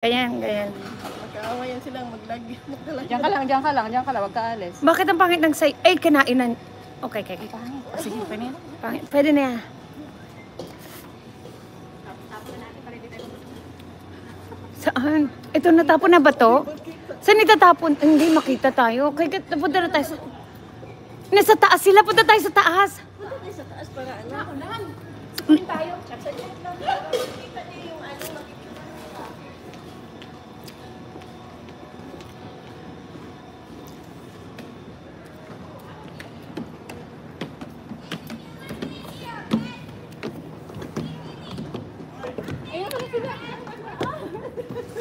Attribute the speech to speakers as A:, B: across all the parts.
A: Ganyan, ganyan.
B: Magkaawayan silang maglagi.
C: Diyan ka lang, wag ka alis.
A: Bakit ang pangit ng say? Ay, kinainan. Okay, okay.
C: Pangit. Sige, pwede na.
A: Pangit. Pwede na yan. Saan? Ito, natapon na ba to? Saan itatapon? Hindi, makita tayo. Kaya punta na tayo sa... Nasa taas sila. Punta tayo sa taas.
B: Punta tayo sa taas para ano.
C: Ulan. Sukunin tayo.
B: Saglit lang. Kita niyo yung ano.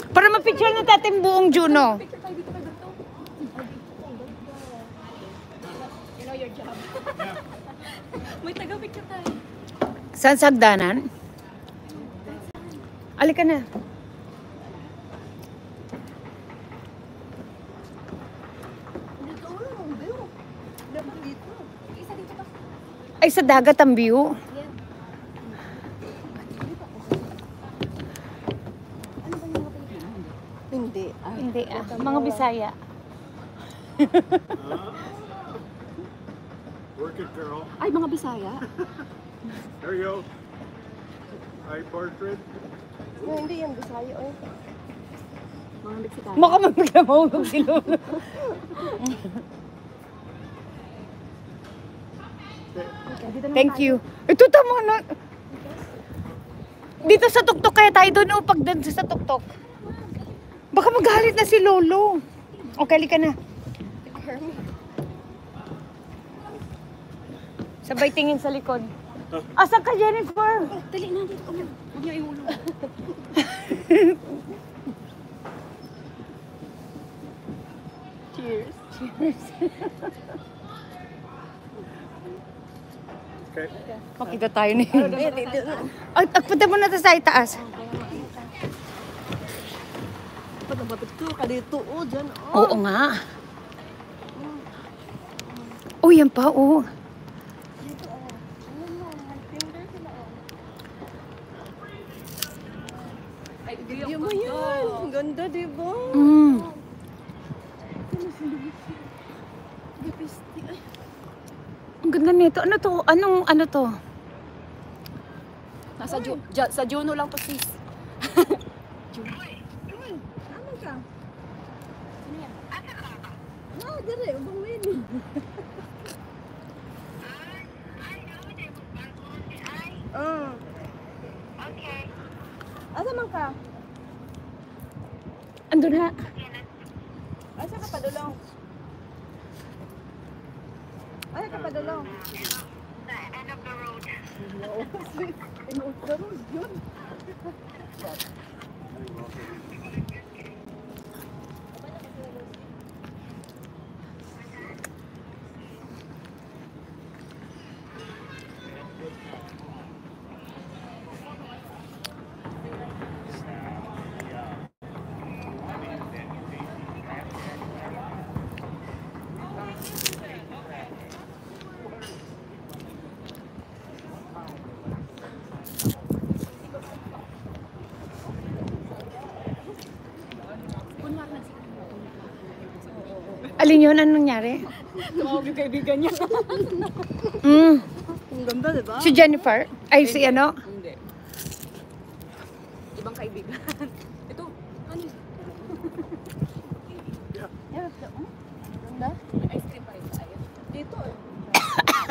A: Para mapicture na natin buong Juno.
C: Picture tayo dito kay Dito. You know your job. May taga-picture tayo.
A: Saan sa hagdanan? Alika na.
B: Dito ulo ang view. Dapat dito.
C: Isa dito pa.
A: Ay, sa dagat ang view.
B: Hindi.
A: Hindi ah. Mga Bisaya.
D: Work it, girl.
C: Ay, mga Bisaya.
D: There you go. Eye portrait.
B: No, hindi yan Bisaya. Oy.
C: Mga Meksikano.
A: Maka maglamahulog si Lolo. Thank you. Ito tama na. Dito sa tuktok kaya tayo doon o pag doon sa tuktok. Baka magalit na si Lolo. Okay, halika na. Sabay tingin sa likod. Asan ka, Jennifer?
C: Dali na dito. Huwag niyo iulo.
B: Cheers.
D: Okay.
A: Makita tayo ni.
B: Eh, dito na.
A: Punta mo na sa itaas.
B: Dapat nabapicture ka dito. Oh, dyan.
A: Oo nga. Oh, yan pa, oh.
C: Ay,
B: Yung mo yan. Ang ganda, di ba?
A: Mm.
B: Gapisti. Ay.
A: Ang ganda nito. Ano to? Ano to?
C: Nasa sa Juno lang to, sis.
B: Ano ka? Ano yan? No, dire. Ubang mo yun. Okay. Asa man ka?
A: Andun na.
B: Asa ka pa dulong? Asa ka pa dulong?
E: The end of the road.
B: Inuutaro yun.
A: Alin yun? Anong nangyari?
C: Tumawag yung kaibigan niya.
A: Mm.
B: Ang ganda, di ba?
A: Si Jennifer? Ay, si ano?
C: Hindi. Ibang kaibigan. Ito, ano?
B: Ganda?
C: May ice cream pa rin tayo.
B: Dito eh.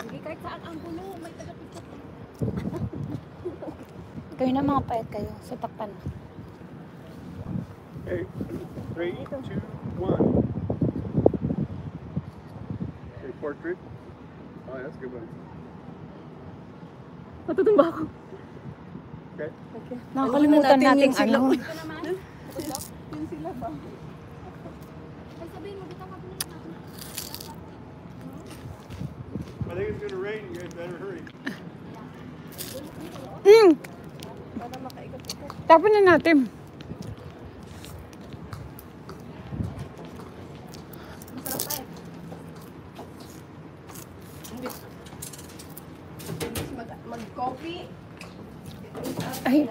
C: Hindi, kahit saan ang gulo, may taga-picture.
A: Kayo na mga payat kayo. Sa takpan.
D: Okay. 3, 2, 1. Okay, portrait. Oh, that's a good one.
C: Matutumba ako.
D: Okay.
B: Okay.
A: Nakakalimutan natin ano.
C: Ito naman.
B: Yun sila ba?
C: Ay, sabihin mo, dito natin.
D: I think it's gonna rain. You guys better hurry.
A: Mm.
B: Para makaikot-ikot.
A: Tapon na natin.
B: Mag-coffee.
A: Ay,